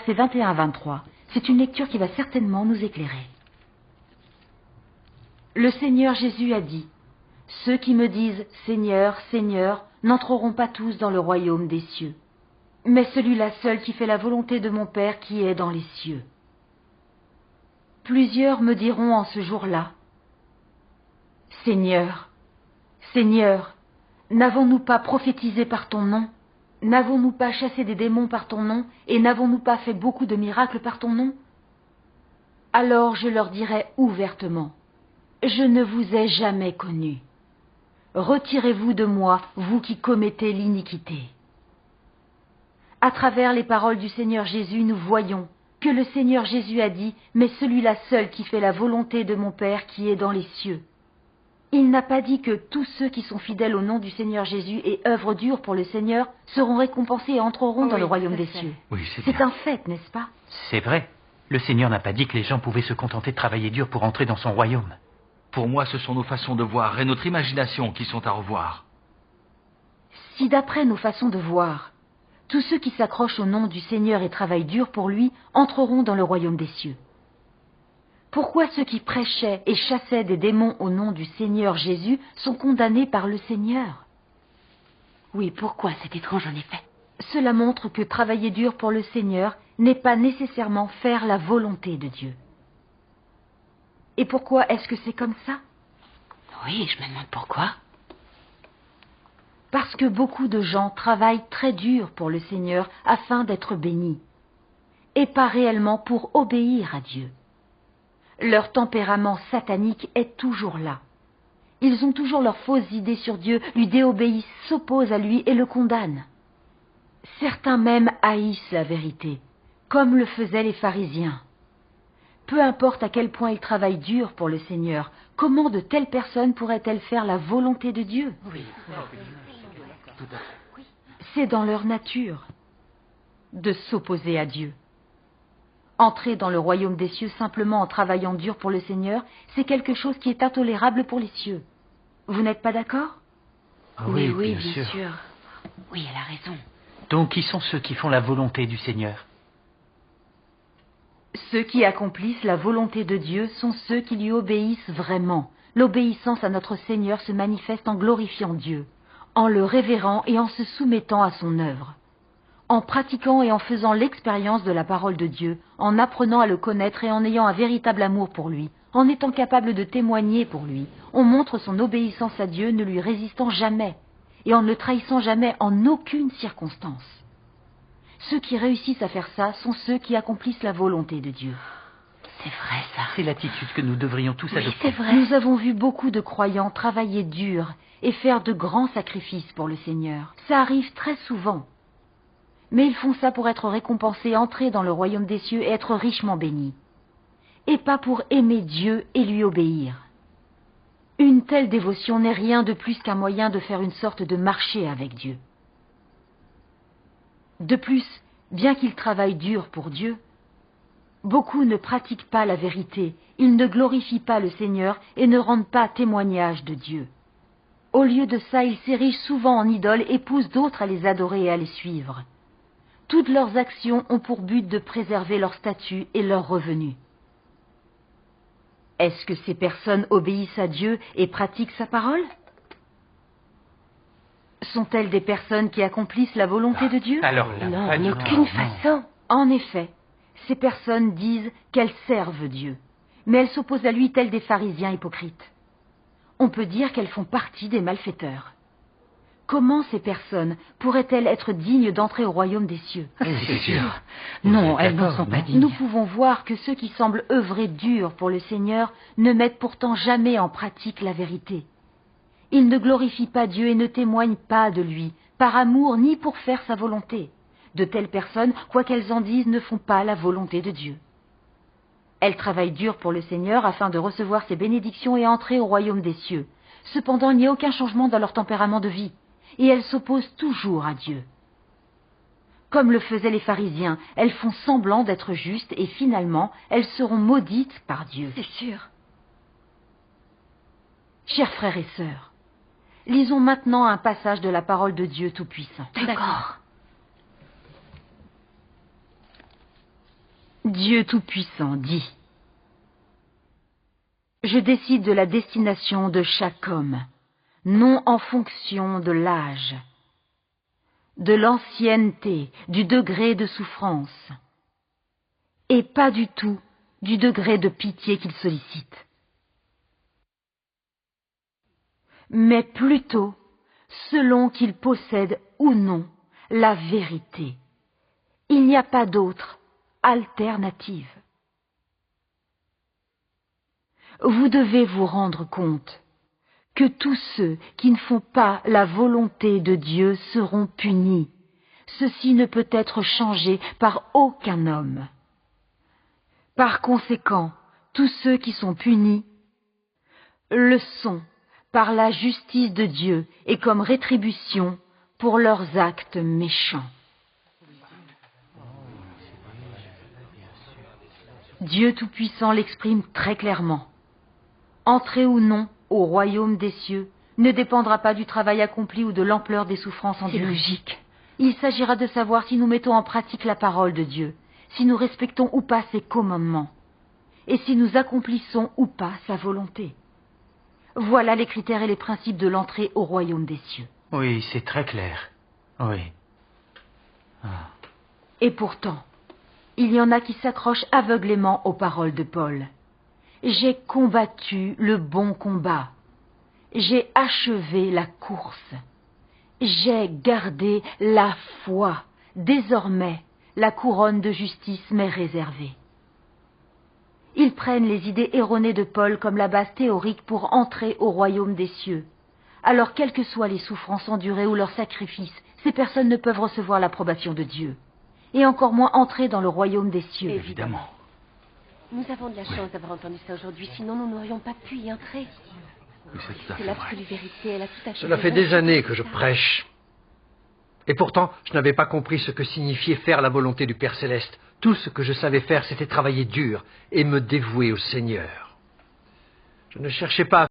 versets 21 à 23. C'est une lecture qui va certainement nous éclairer. Le Seigneur Jésus a dit, « Ceux qui me disent « Seigneur, Seigneur » n'entreront pas tous dans le royaume des cieux, mais celui-là seul qui fait la volonté de mon Père qui est dans les cieux. Plusieurs me diront en ce jour-là, « Seigneur, Seigneur, n'avons-nous pas prophétisé par ton nom? N'avons-nous pas chassé des démons par ton nom, et n'avons-nous pas fait beaucoup de miracles par ton nom? » Alors je leur dirai ouvertement, « Je ne vous ai jamais connus. Retirez-vous de moi, vous qui commettez l'iniquité. » À travers les paroles du Seigneur Jésus, nous voyons que le Seigneur Jésus a dit, « Mais celui-là seul qui fait la volonté de mon Père qui est dans les cieux. » Il n'a pas dit que tous ceux qui sont fidèles au nom du Seigneur Jésus et œuvrent dur pour le Seigneur seront récompensés et entreront dans le royaume des cieux. Oui, c'est un fait, n'est-ce pas? C'est vrai. Le Seigneur n'a pas dit que les gens pouvaient se contenter de travailler dur pour entrer dans son royaume. Pour moi, ce sont nos façons de voir et notre imagination qui sont à revoir. Si d'après nos façons de voir, tous ceux qui s'accrochent au nom du Seigneur et travaillent dur pour lui entreront dans le royaume des cieux, pourquoi ceux qui prêchaient et chassaient des démons au nom du Seigneur Jésus sont condamnés par le Seigneur? Oui, pourquoi? C'est étrange en effet. Cela montre que travailler dur pour le Seigneur n'est pas nécessairement faire la volonté de Dieu. Et pourquoi est-ce que c'est comme ça? Oui, je me demande pourquoi. Parce que beaucoup de gens travaillent très dur pour le Seigneur afin d'être bénis, et pas réellement pour obéir à Dieu. Leur tempérament satanique est toujours là. Ils ont toujours leurs fausses idées sur Dieu, lui déobéissent, s'opposent à lui et le condamnent. Certains même haïssent la vérité, comme le faisaient les pharisiens. Peu importe à quel point ils travaillent dur pour le Seigneur, comment de telles personnes pourraient-elles faire la volonté de Dieu? Oui. C'est dans leur nature de s'opposer à Dieu. Entrer dans le royaume des cieux simplement en travaillant dur pour le Seigneur, c'est quelque chose qui est intolérable pour les cieux. Vous n'êtes pas d'accord? Oui, bien sûr. Oui, elle a raison. Donc, qui sont ceux qui font la volonté du Seigneur? Ceux qui accomplissent la volonté de Dieu sont ceux qui lui obéissent vraiment. L'obéissance à notre Seigneur se manifeste en glorifiant Dieu, en le révérant et en se soumettant à son œuvre, en pratiquant et en faisant l'expérience de la parole de Dieu, en apprenant à le connaître et en ayant un véritable amour pour lui, en étant capable de témoigner pour lui. On montre son obéissance à Dieu, ne lui résistant jamais, et en ne le trahissant jamais en aucune circonstance. Ceux qui réussissent à faire ça sont ceux qui accomplissent la volonté de Dieu. C'est vrai, ça. C'est l'attitude que nous devrions tous adopter. C'est vrai. Nous avons vu beaucoup de croyants travailler dur et faire de grands sacrifices pour le Seigneur. Ça arrive très souvent. Mais ils font ça pour être récompensés, entrer dans le royaume des cieux et être richement bénis. Et pas pour aimer Dieu et lui obéir. Une telle dévotion n'est rien de plus qu'un moyen de faire une sorte de marché avec Dieu. De plus, bien qu'ils travaillent dur pour Dieu, beaucoup ne pratiquent pas la vérité, ils ne glorifient pas le Seigneur et ne rendent pas témoignage de Dieu. Au lieu de ça, ils s'érigent souvent en idoles et poussent d'autres à les adorer et à les suivre. Toutes leurs actions ont pour but de préserver leur statut et leurs revenus. Est-ce que ces personnes obéissent à Dieu et pratiquent sa parole? Sont-elles des personnes qui accomplissent la volonté de Dieu? Alors là, Non, pas en du aucune tout. façon. En effet, ces personnes disent qu'elles servent Dieu, mais elles s'opposent à lui telles des pharisiens hypocrites. On peut dire qu'elles font partie des malfaiteurs. Comment ces personnes pourraient-elles être dignes d'entrer au royaume des cieux? C'est sûr. Non, elles n'en sont pas dignes. Nous pouvons voir que ceux qui semblent œuvrer dur pour le Seigneur ne mettent pourtant jamais en pratique la vérité. Ils ne glorifient pas Dieu et ne témoignent pas de lui, par amour ni pour faire sa volonté. De telles personnes, quoi qu'elles en disent, ne font pas la volonté de Dieu. Elles travaillent dur pour le Seigneur afin de recevoir ses bénédictions et entrer au royaume des cieux. Cependant, il n'y a aucun changement dans leur tempérament de vie, et elles s'opposent toujours à Dieu. Comme le faisaient les pharisiens, elles font semblant d'être justes et finalement, elles seront maudites par Dieu. C'est sûr. Chers frères et sœurs, lisons maintenant un passage de la parole de Dieu Tout-Puissant. D'accord. Dieu Tout-Puissant dit: Je décide de la destination de chaque homme, non en fonction de l'âge, de l'ancienneté, du degré de souffrance, et pas du tout du degré de pitié qu'il sollicite, mais plutôt selon qu'il possède ou non la vérité. Il n'y a pas d'autre alternative. Vous devez vous rendre compte que tous ceux qui ne font pas la volonté de Dieu seront punis. Ceci ne peut être changé par aucun homme. Par conséquent, tous ceux qui sont punis le sont par la justice de Dieu et comme rétribution pour leurs actes méchants. Dieu Tout-Puissant l'exprime très clairement. Entrer ou non au royaume des cieux ne dépendra pas du travail accompli ou de l'ampleur des souffrances endurées. C'est logique. Il s'agira de savoir si nous mettons en pratique la parole de Dieu, si nous respectons ou pas ses commandements, et si nous accomplissons ou pas sa volonté. Voilà les critères et les principes de l'entrée au royaume des cieux. Oui, c'est très clair. Oui. Et pourtant, il y en a qui s'accrochent aveuglément aux paroles de Paul. J'ai combattu le bon combat. J'ai achevé la course. J'ai gardé la foi. Désormais, la couronne de justice m'est réservée. Ils prennent les idées erronées de Paul comme la base théorique pour entrer au royaume des cieux. Alors, quelles que soient les souffrances endurées ou leurs sacrifices, ces personnes ne peuvent recevoir l'approbation de Dieu. Et encore moins entrer dans le royaume des cieux. Évidemment. Nous avons de la chance d'avoir entendu ça aujourd'hui, sinon nous n'aurions pas pu y entrer. Oui, c'est tout à fait C'est l'absolue vérité, elle a tout à fait Cela fait raison. des années que je prêche. Et pourtant, je n'avais pas compris ce que signifiait faire la volonté du Père Céleste. Tout ce que je savais faire, c'était travailler dur et me dévouer au Seigneur. Je ne cherchais pas à